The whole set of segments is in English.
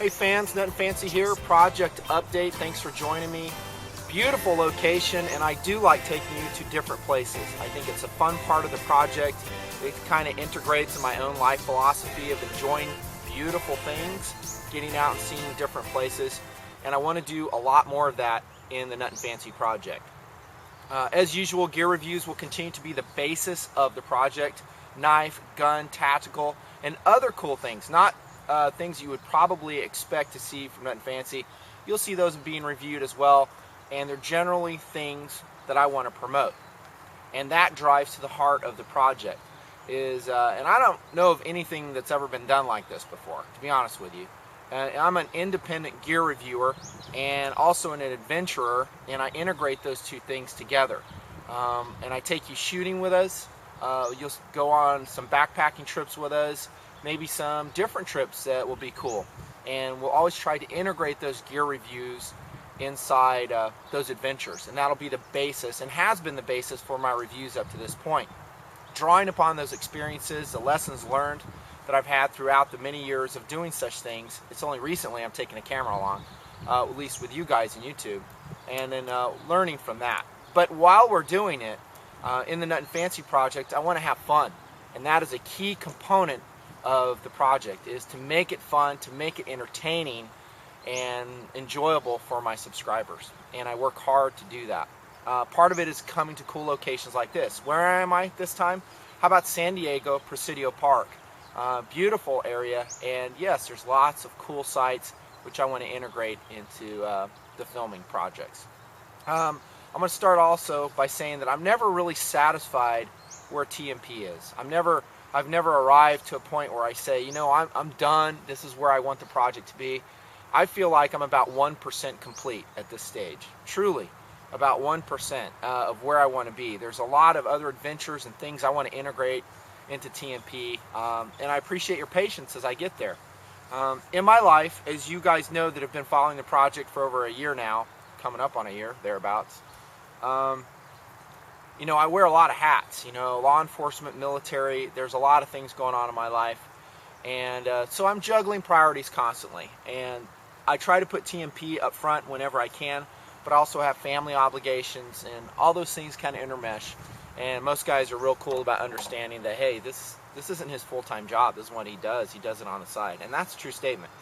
Hey fans, Nutnfancy here, project update. Thanks for joining me. Beautiful location, and I do like taking you to different places. I think it's a fun part of the project. It kind of integrates in my own life philosophy of enjoying beautiful things, getting out and seeing different places, and I want to do a lot more of that in the Nutnfancy project. As usual, gear reviews will continue to be the basis of the project. Knife, gun, tactical, and other cool things, not things you would probably expect to see from Nutnfancy. You'll see those being reviewed as well, and they're generally things that I want to promote. And that drives to the heart of the project. And I don't know of anything that's ever been done like this before, to be honest with you. I'm an independent gear reviewer and also an adventurer, and I integrate those two things together. And I take you shooting with us. You'll go on some backpacking trips with us, maybe some different trips that will be cool. And we'll always try to integrate those gear reviews inside those adventures. And that'll be the basis, and has been the basis for my reviews up to this point. Drawing upon those experiences, the lessons learned that I've had throughout the many years of doing such things. It's only recently I'm taking a camera along, at least with you guys in YouTube, and then learning from that. But while we're doing it, in the Nutnfancy project, I want to have fun. And that is a key component of the project, is to make it fun, to make it entertaining and enjoyable for my subscribers. And I work hard to do that. Part of it is coming to cool locations like this. Where am I this time? How about San Diego, Presidio Park? Beautiful area, and yes, there's lots of cool sites which I want to integrate into the filming projects. I'm going to start also by saying that I'm never really satisfied where TMP is. I've never arrived to a point where I say, you know, I'm done, this is where I want the project to be. I feel like I'm about 1% complete at this stage. Truly, about 1% of where I want to be. There's a lot of other adventures and things I want to integrate into TMP, and I appreciate your patience as I get there. In my life, as you guys know that have been following the project for over a year now, coming up on a year, thereabouts, you know, I wear a lot of hats, you know, law enforcement, military, there's a lot of things going on in my life, and so I'm juggling priorities constantly, and I try to put TMP up front whenever I can, but I also have family obligations, and all those things kind of intermesh. And most guys are real cool about understanding that, hey, this isn't his full-time job. This is what he does it on the side. And that's a true statement.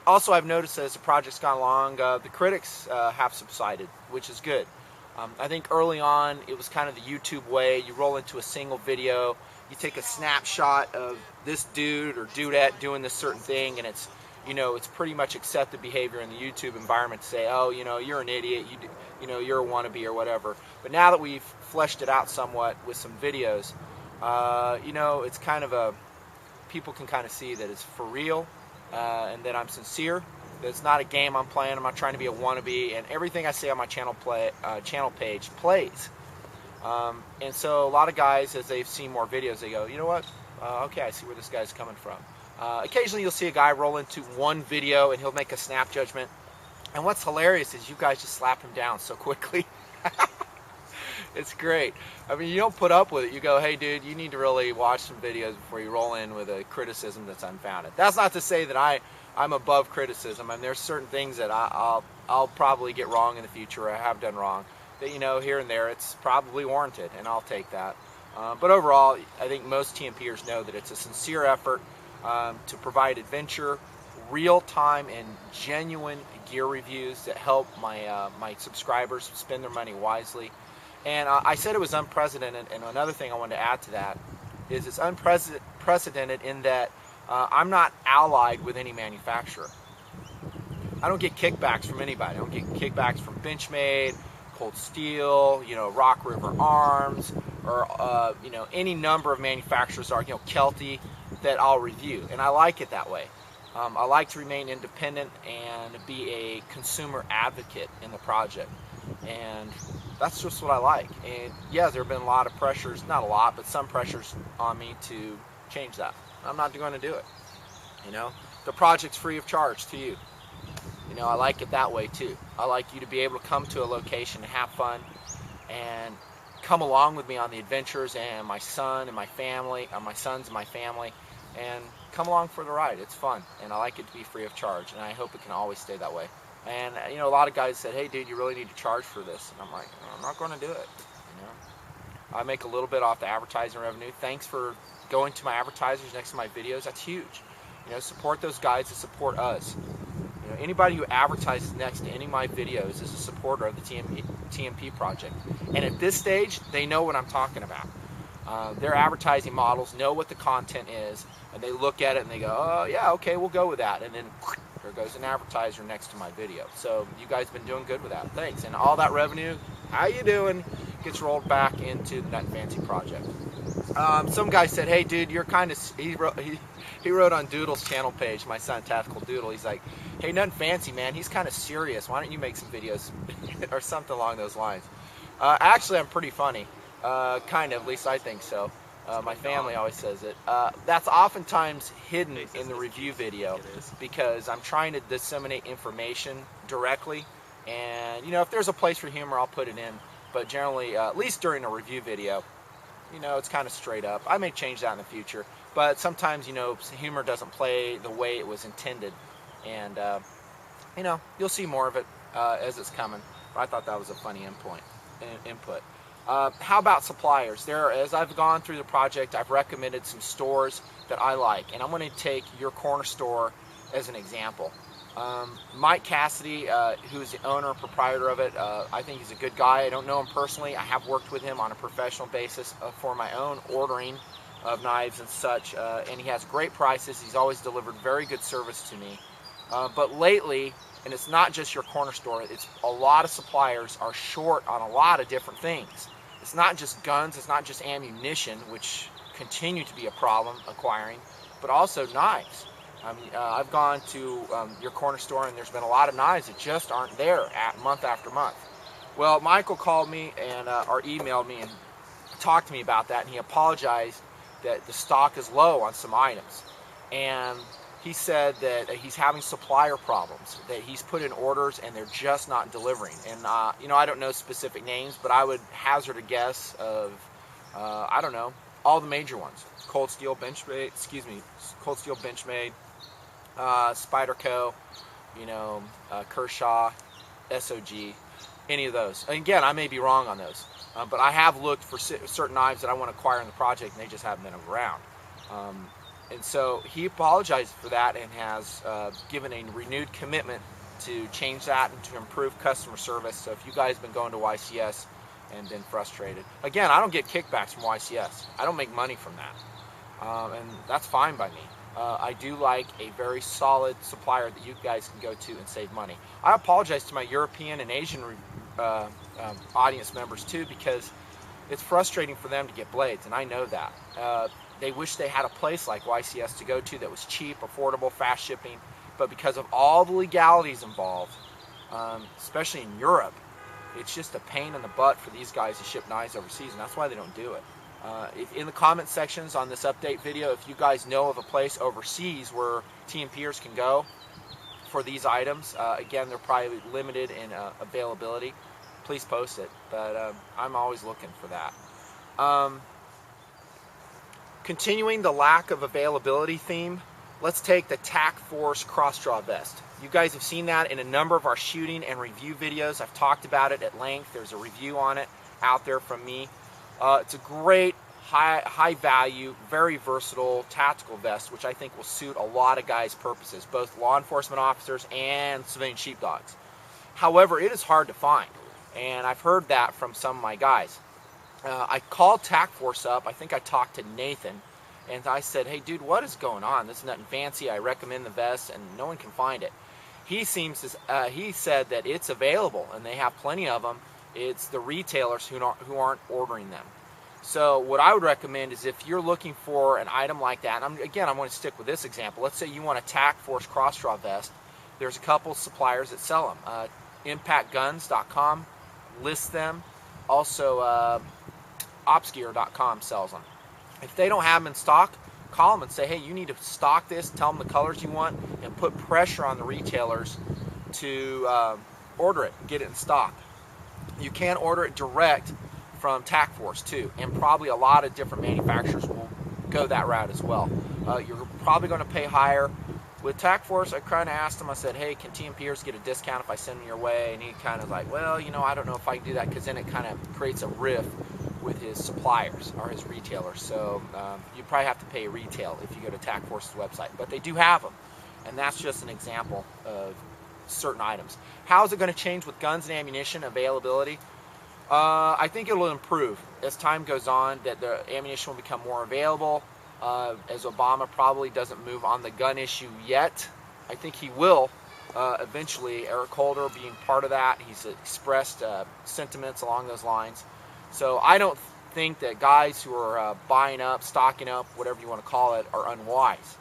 Also, I've noticed as the project's gone along, the critics have subsided, which is good. I think early on, it was kind of the YouTube way. You roll into a single video, you take a snapshot of this dude or dudette doing this certain thing, and it's, you know, it's pretty much accepted behavior in the YouTube environment to say, oh, you know, you're an idiot, you know, you're a wannabe or whatever. But now that we've fleshed it out somewhat with some videos, you know, it's kind of people can kind of see that it's for real, and that I'm sincere, that it's not a game I'm playing, I'm not trying to be a wannabe, and everything I say on my channel page plays. And so a lot of guys, as they've seen more videos, they go, you know what, okay, I see where this guy's coming from. Occasionally you'll see a guy roll into one video and he'll make a snap judgment, and what's hilarious is you guys just slap him down so quickly. It's great. I mean, you don't put up with it. You go, hey dude, you need to really watch some videos before you roll in with a criticism that's unfounded. That's not to say that I'm above criticism. I mean, there's certain things that I'll probably get wrong in the future, or I have done wrong, that, you know, here and there it's probably warranted, and I'll take that. But overall, I think most TMPers know that it's a sincere effort to provide adventure, real-time and genuine gear reviews that help my subscribers spend their money wisely. And I said it was unprecedented, and another thing I wanted to add to that is it's unprecedented in that I'm not allied with any manufacturer. I don't get kickbacks from anybody. I don't get kickbacks from Benchmade, Cold Steel, you know, Rock River Arms, or you know, any number of manufacturers, are, you know, Kelty, that I'll review, and I like it that way. I like to remain independent and be a consumer advocate in the project, and that's just what I like. And yeah, there have been a lot of pressures, not a lot, but some pressures on me to change that. I'm not going to do it. You know, the project's free of charge to you. You know, I like it that way too. I like you to be able to come to a location and have fun and come along with me on the adventures, and my son and my family, or my sons and my family, and come along for the ride. It's fun, and I like it to be free of charge, and I hope it can always stay that way. And you know, a lot of guys said, hey dude, you really need to charge for this, and I'm like, I'm not going to do it. You know, I make a little bit off the advertising revenue. Thanks for going to my advertisers next to my videos. That's huge. You know, support those guys that support us. You know, anybody who advertises next to any of my videos is a supporter of the TMP project. And at this stage, they know what I'm talking about. Their advertising models know what the content is, and they look at it and they go, oh yeah, okay, we'll go with that. And then there goes an advertiser next to my video. So you guys have been doing good with that. Thanks. And all that revenue, how you doing, gets rolled back into the Nutnfancy project. Some guy said, hey dude, you're kind of, he wrote on Doodle's channel page, my son Tactical Doodle, he's like, hey Nutnfancy man, he's kind of serious, why don't you make some videos or something along those lines. Actually, I'm pretty funny, kind of, at least I think so. My family always says it. That's oftentimes hidden in the review video because I'm trying to disseminate information directly, and you know, if there's a place for humor, I'll put it in, but generally, at least during a review video, you know, it's kind of straight up. I may change that in the future, but sometimes, you know, humor doesn't play the way it was intended, and you know, you'll see more of it as it's coming. But I thought that was a funny input. How about suppliers? As I've gone through the project, I've recommended some stores that I like, and I'm going to take your corner store as an example. Mike Cassidy, who's the owner and proprietor of it, I think he's a good guy. I don't know him personally. I have worked with him on a professional basis for my own ordering of knives and such, and he has great prices. He's always delivered very good service to me. But lately, and it's not just your corner store, it's a lot of suppliers are short on a lot of different things. It's not just guns, it's not just ammunition, which continue to be a problem acquiring, but also knives. I mean, I've gone to your corner store and there's been a lot of knives that just aren't there month after month. Well, Michael called me and or emailed me and talked to me about that, and he apologized that the stock is low on some items. And he said that he's having supplier problems, that he's put in orders and they're just not delivering. And you know, I don't know specific names, but I would hazard a guess of, I don't know, all the major ones. Cold Steel Benchmade, Spyderco, you know, Kershaw, SOG, any of those. And again, I may be wrong on those, but I have looked for certain knives that I want to acquire in the project, and they just haven't been around. And so he apologized for that and has given a renewed commitment to change that and to improve customer service. So if you guys have been going to YCS and been frustrated, again, I don't get kickbacks from YCS. I don't make money from that, and that's fine by me. I do like a very solid supplier that you guys can go to and save money. I apologize to my European and Asian audience members too, because it's frustrating for them to get blades, and I know that. They wish they had a place like YCS to go to that was cheap, affordable, fast shipping, but because of all the legalities involved, especially in Europe, it's just a pain in the butt for these guys to ship knives overseas, and that's why they don't do it. In the comment sections on this update video, if you guys know of a place overseas where TMPers can go for these items, again, they're probably limited in availability, please post it, but I'm always looking for that. Continuing the lack of availability theme, let's take the TAC Force cross-draw vest. You guys have seen that in a number of our shooting and review videos. I've talked about it at length. There's a review on it out there from me. It's a great, high value, very versatile tactical vest, which I think will suit a lot of guys' purposes, both law enforcement officers and civilian sheepdogs. However, it is hard to find, and I've heard that from some of my guys. I called TAC Force up. I think I talked to Nathan, and I said, hey dude, what is going on? This is Nutnfancy. I recommend the vest, and no one can find it. He said that it's available, and they have plenty of them. It's the retailers who aren't ordering them. So what I would recommend is, if you're looking for an item like that, and I'm going to stick with this example. Let's say you want a TAC Force cross-draw vest. There's a couple suppliers that sell them. ImpactGuns.com lists them. Also, Opsgear.com sells them. If they don't have them in stock, call them and say, hey, you need to stock this, tell them the colors you want, and put pressure on the retailers to order it, get it in stock. You can order it direct from TAC Force too, and probably a lot of different manufacturers go that route as well. You're probably going to pay higher. With TAC Force, I kind of asked him, I said, hey, can TMPers get a discount if I send them your way? And he kind of like, well, you know, I don't know if I can do that, because then it kind of creates a rift with his suppliers or his retailers. So you probably have to pay retail if you go to TAC Force's website. But they do have them, and that's just an example of certain items. How is it going to change with guns and ammunition availability? I think it will improve as time goes on, that the ammunition will become more available. As Obama probably doesn't move on the gun issue yet, I think he will eventually. Eric Holder being part of that, he's expressed sentiments along those lines. So I don't think that guys who are buying up, stocking up, whatever you want to call it, are unwise.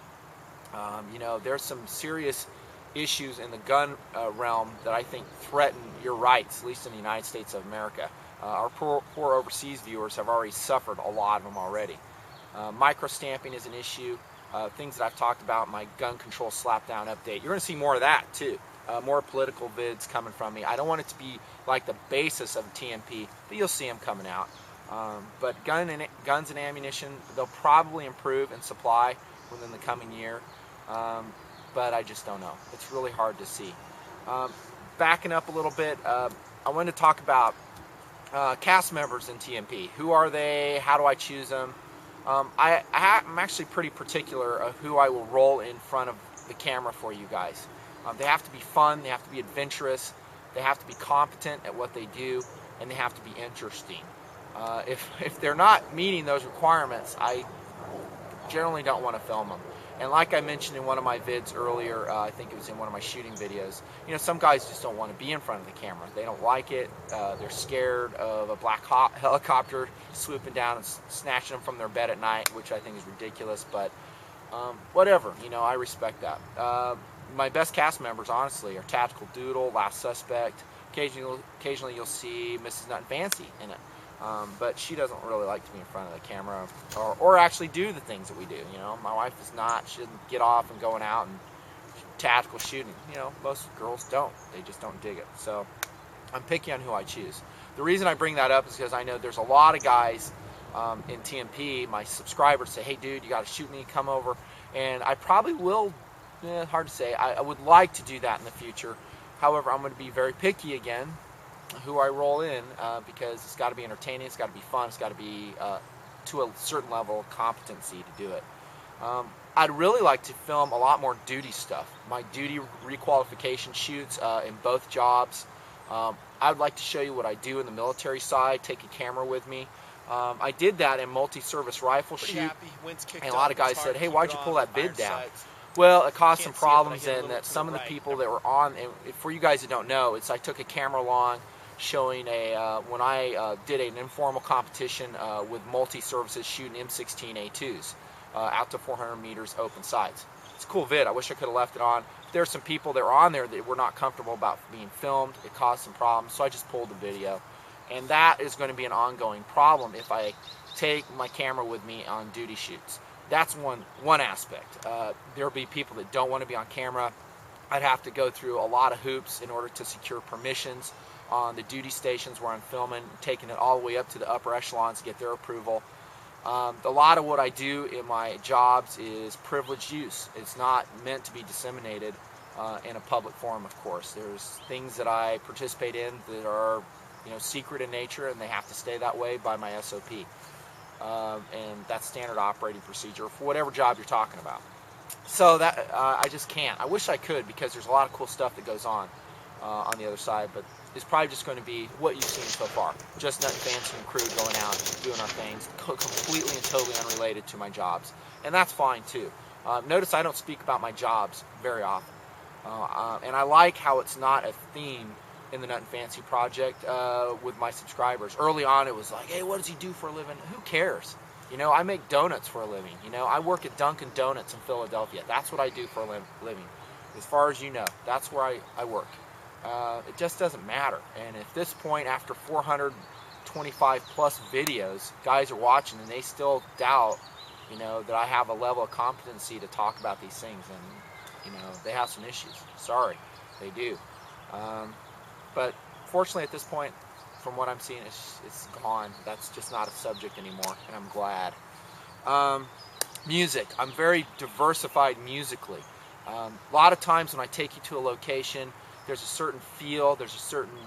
You know, there's some serious issues in the gun realm that I think threaten your rights, at least in the United States of America. Our poor overseas viewers have already suffered a lot of them already. Micro-stamping is an issue. Things that I've talked about in my gun control slapdown update. You're going to see more of that too. More political vids coming from me. I don't want it to be like the basis of TMP, but you'll see them coming out. But guns and ammunition, they'll probably improve in supply within the coming year. But I just don't know. It's really hard to see. Backing up a little bit, I wanted to talk about cast members in TMP. Who are they? How do I choose them? I'm actually pretty particular of who I will roll in front of the camera for you guys. They have to be fun, they have to be adventurous, they have to be competent at what they do, and they have to be interesting. If they're not meeting those requirements, I generally don't want to film them. And like I mentioned in one of my vids earlier, I think it was in one of my shooting videos, you know, some guys just don't want to be in front of the camera. They don't like it. They're scared of a black helicopter swooping down and snatching them from their bed at night, which I think is ridiculous, but whatever, you know, I respect that. My best cast members, honestly, are Tactical Doodle, Last Suspect. Occasionally you'll see Mrs. Nutnfancy in it. But she doesn't really like to be in front of the camera or actually do the things that we do. You know, my wife is not. She doesn't get off and going out and tactical shooting. You know, most girls don't. They just don't dig it. So I'm picky on who I choose. The reason I bring that up is because I know there's a lot of guys in TMP, my subscribers, say, hey, dude, you got to shoot me, come over. And I probably will, hard to say. I would like to do that in the future. However, I'm going to be very picky again who I roll in, because it's got to be entertaining, it's got to be fun, it's got to be to a certain level of competency to do it. I'd really like to film a lot more duty stuff. My duty requalification shoots in both jobs. I would like to show you what I do in the military side, take a camera with me. I did that in multi-service rifle shoot, and a lot of guys said, hey, why'd you pull that vid down? Well, it caused some problems in that some of the people that were on, and for you guys that don't know, I took a camera along showing when I did an informal competition with multi-services shooting M16A2s out to 400 meters open sights. It's a cool vid. I wish I could have left it on. There's some people that were on there that were not comfortable about being filmed. It caused some problems, so I just pulled the video. And that is going to be an ongoing problem if I take my camera with me on duty shoots. That's one aspect. There'll be people that don't want to be on camera. I'd have to go through a lot of hoops in order to secure permissions on the duty stations where I'm filming, taking it all the way up to the upper echelons to get their approval. A lot of what I do in my jobs is privileged use. It's not meant to be disseminated in a public forum, of course. There's things that I participate in that are, you know, secret in nature, and they have to stay that way by my SOP. And that's standard operating procedure for whatever job you're talking about. So that I just can't. I wish I could, because there's a lot of cool stuff that goes on the other side, but it's probably just going to be what you've seen so far. Just Nutnfancy and crew going out, doing our things, completely and totally unrelated to my jobs. And that's fine too. Notice I don't speak about my jobs very often. And I like how it's not a theme in the Nutnfancy project with my subscribers. Early on it was like, hey, what does he do for a living? Who cares? You know, I make donuts for a living. You know, I work at Dunkin' Donuts in Philadelphia. That's what I do for a living. As far as you know, that's where I work. It just doesn't matter. And at this point, after 425 plus videos, guys are watching and they still doubt, you know, that I have a level of competency to talk about these things. And, you know, they have some issues. Sorry, they do. But fortunately at this point, from what I'm seeing, it's gone. That's just not a subject anymore, and I'm glad. Music. I'm very diversified musically. A lot of times when I take you to a location, there's a certain feel, there's a certain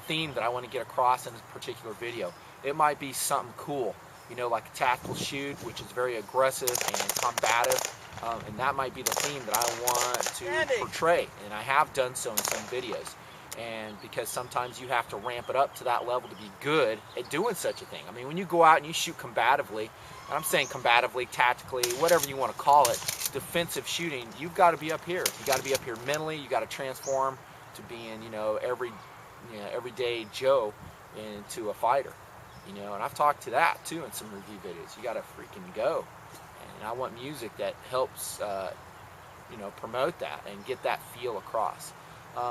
theme that I want to get across in a particular video. It might be something cool, you know, like a tactical shoot, which is very aggressive and combative, and that might be the theme that I want to portray, and I have done so in some videos. And because sometimes you have to ramp it up to that level to be good at doing such a thing. I mean, when you go out and you shoot combatively, and I'm saying combatively, tactically, whatever you want to call it, defensive shooting, you've got to be up here. You got to be up here mentally. You got to transform to being, you know, everyday Joe into a fighter. You know, and I've talked to that too in some review videos. You got to freaking go. And I want music that helps, you know, promote that and get that feel across.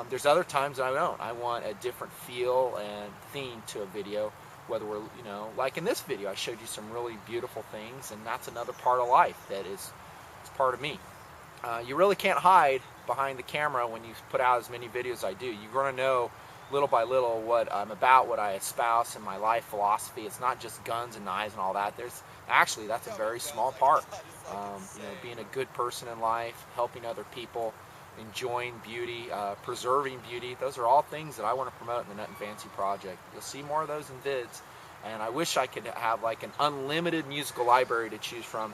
There's other times I don't. I want a different feel and theme to a video, whether we're, you know, like in this video, I showed you some really beautiful things, and that's another part of life that is part of me. You really can't hide behind the camera when you put out as many videos as I do. You're going to know little by little what I'm about, what I espouse in my life philosophy. It's not just guns and knives and all that. There's actually, that's a very small part. You know, being a good person in life, helping other people, enjoying beauty, preserving beauty. Those are all things that I want to promote in the Nutnfancy project. You'll see more of those in vids, and I wish I could have like an unlimited musical library to choose from.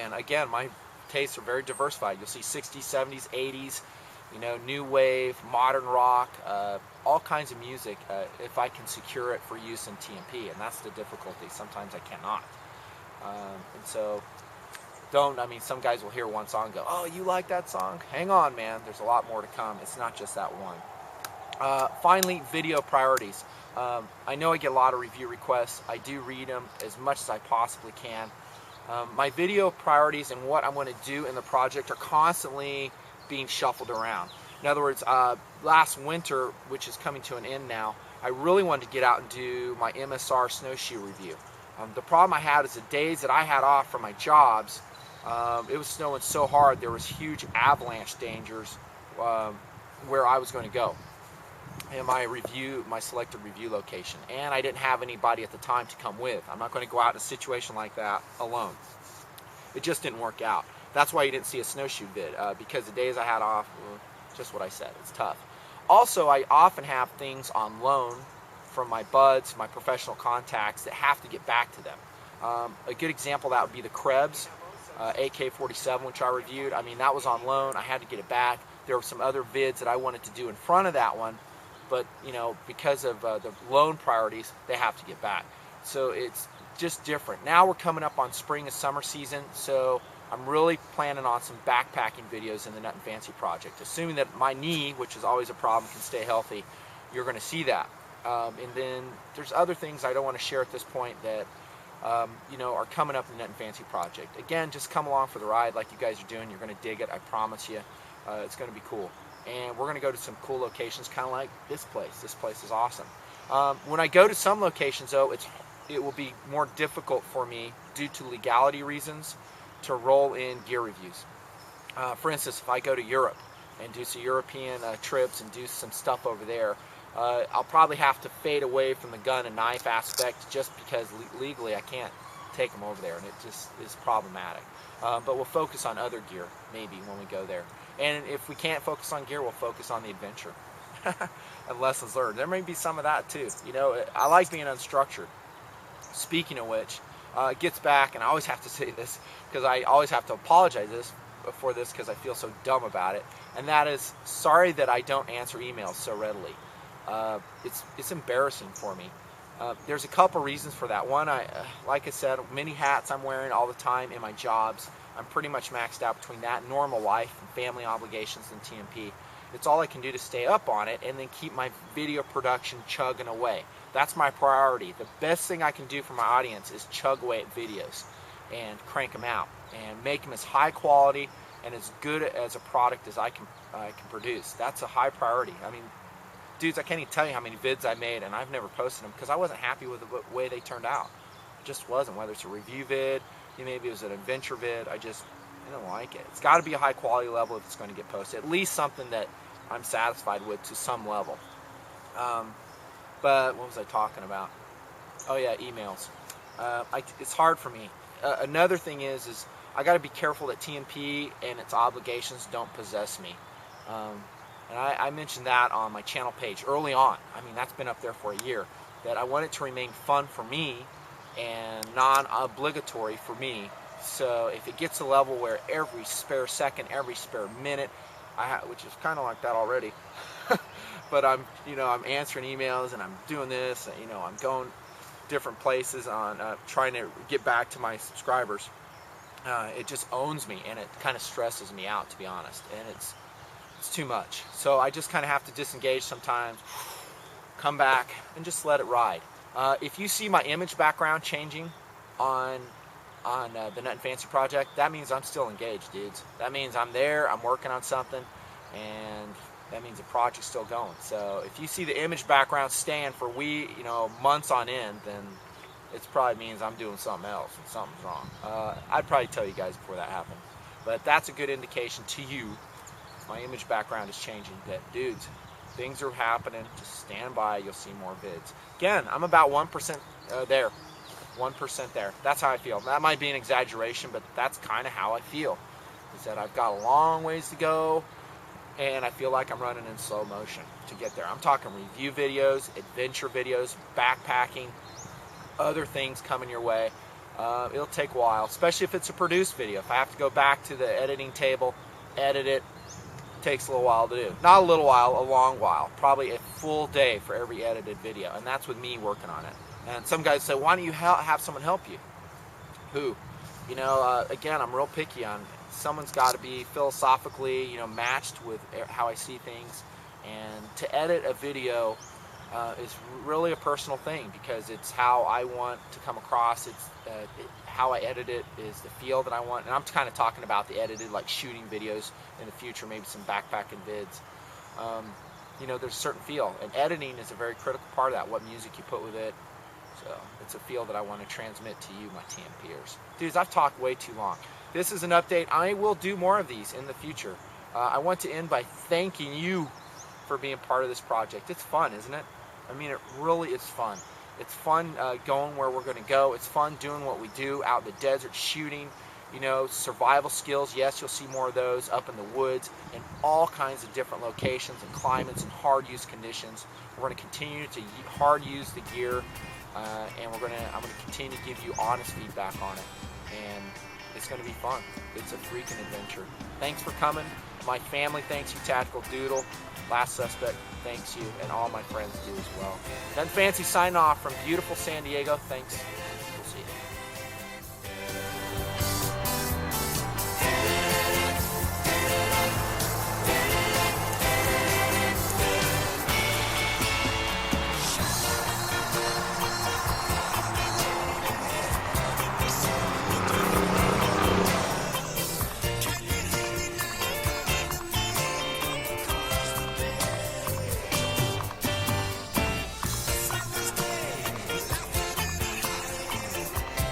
And again, my tastes are very diversified. You'll see 60s, 70s, 80s, you know, new wave, modern rock, all kinds of music if I can secure it for use in TMP, and that's the difficulty. Sometimes I cannot. And so I mean, some guys will hear one song and go, oh, you like that song? Hang on, man. There's a lot more to come. It's not just that one. Finally, video priorities. I know I get a lot of review requests. I do read them as much as I possibly can. My video priorities and what I'm going to do in the project are constantly being shuffled around. In other words, last winter, which is coming to an end now, I really wanted to get out and do my MSR snowshoe review. The problem I had is the days that I had off from my jobs, it was snowing so hard there was huge avalanche dangers where I was going to go in my selected review location, and I didn't have anybody at the time to come with. I'm not going to go out in a situation like that alone. It just didn't work out. That's why you didn't see a snowshoe vid, because the days I had off, well, just what I said, it's tough. Also, I often have things on loan from my buds, my professional contacts that have to get back to them. A good example of that would be the Krebs AK-47, which I reviewed. I mean, that was on loan. I had to get it back. There were some other vids that I wanted to do in front of that one, but you know, because of the loan priorities, they have to get back. So it's just different. Now we're coming up on spring and summer season, so I'm really planning on some backpacking videos in the Nutnfancy project. Assuming that my knee, which is always a problem, can stay healthy, you're going to see that. And then there's other things I don't want to share at this point that you know, are coming up in the Nutnfancy project. Again, just come along for the ride like you guys are doing. You're going to dig it, I promise you. It's going to be cool. And we're going to go to some cool locations, kind of like this place. This place is awesome. When I go to some locations, though, it will be more difficult for me due to legality reasons to roll in gear reviews. For instance, if I go to Europe and do some European trips and do some stuff over there, I'll probably have to fade away from the gun and knife aspect just because legally I can't take them over there, and it just is problematic. But we'll focus on other gear maybe when we go there. And if we can't focus on gear, we'll focus on the adventure and lessons learned. There may be some of that too. You know, I like being unstructured. Speaking of which, it gets back, and I always have to say this because I always have to apologize for this because I feel so dumb about it, and that is, sorry that I don't answer emails so readily. It's embarrassing for me. There's a couple reasons for that. One, like I said, many hats I'm wearing all the time in my jobs. I'm pretty much maxed out between that and normal life and family obligations and TMP. It's all I can do to stay up on it and then keep my video production chugging away. That's my priority. The best thing I can do for my audience is chug away at videos and crank them out and make them as high quality and as good as a product as I can produce. That's a high priority. I mean, dudes, I can't even tell you how many vids I made, and I've never posted them because I wasn't happy with the way they turned out. It just wasn't. Whether it's a review vid, maybe it was an adventure vid, I don't like it. It's got to be a high quality level if it's going to get posted. At least something that I'm satisfied with to some level. But what was I talking about? Oh yeah, emails. It's hard for me. another thing is I got to be careful that TMP and its obligations don't possess me. And I mentioned that on my channel page early on. I mean, that's been up there for a year. That I want it to remain fun for me and non-obligatory for me. So if it gets to a level where every spare second, every spare minute, which is kind of like that already, but I'm answering emails and I'm doing this, I'm going different places on trying to get back to my subscribers. It just owns me, and it kind of stresses me out, to be honest, and it's too much. So I just kind of have to disengage sometimes, come back, and just let it ride. If you see my image background changing on the Nutnfancy project, that means I'm still engaged, dudes. That means I'm there, I'm working on something, and that means the project's still going. So if you see the image background staying for months on end, then it probably means I'm doing something else and something's wrong. I'd probably tell you guys before that happened. But that's a good indication to you. My image background is changing, that dudes, things are happening. Just stand by, you'll see more vids. Again, I'm about 1% there. 1% there. That's how I feel. That might be an exaggeration, but that's kind of how I feel. Is that I've got a long ways to go, and I feel like I'm running in slow motion to get there. I'm talking review videos, adventure videos, backpacking, other things coming your way. It'll take a while, especially if it's a produced video. If I have to go back to the editing table, edit it, takes a little while to do. Not a little while, a long while. Probably a full day for every edited video, and that's with me working on it. And some guys say, why don't you have someone help you? Who? Again, I'm real picky on someone's got to be philosophically, matched with how I see things. And to edit a video is really a personal thing, because it's how I want to come across. It's how I edit it is the feel that I want. And I'm kind of talking about the edited, like shooting videos in the future, maybe some backpacking vids. There's a certain feel, and editing is a very critical part of that. What music you put with it. So it's a feel that I want to transmit to you, my TMPers. Dudes, I've talked way too long. This is an update. I will do more of these in the future. I want to end by thanking you for being part of this project. It's fun, isn't it? I mean, it really is fun. It's fun going where we're going to go. It's fun doing what we do out in the desert, shooting, survival skills. Yes, you'll see more of those up in the woods in all kinds of different locations and climates and hard use conditions. We're going to continue to hard use the gear, and I'm going to continue to give you honest feedback on it. And it's going to be fun. It's a freaking adventure. Thanks for coming. My family thanks you, Tactical Doodle. Last Suspect thanks you, and all my friends do as well. Nutnfancy signing off from beautiful San Diego. Thanks. We'll see you.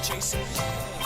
Chasing love.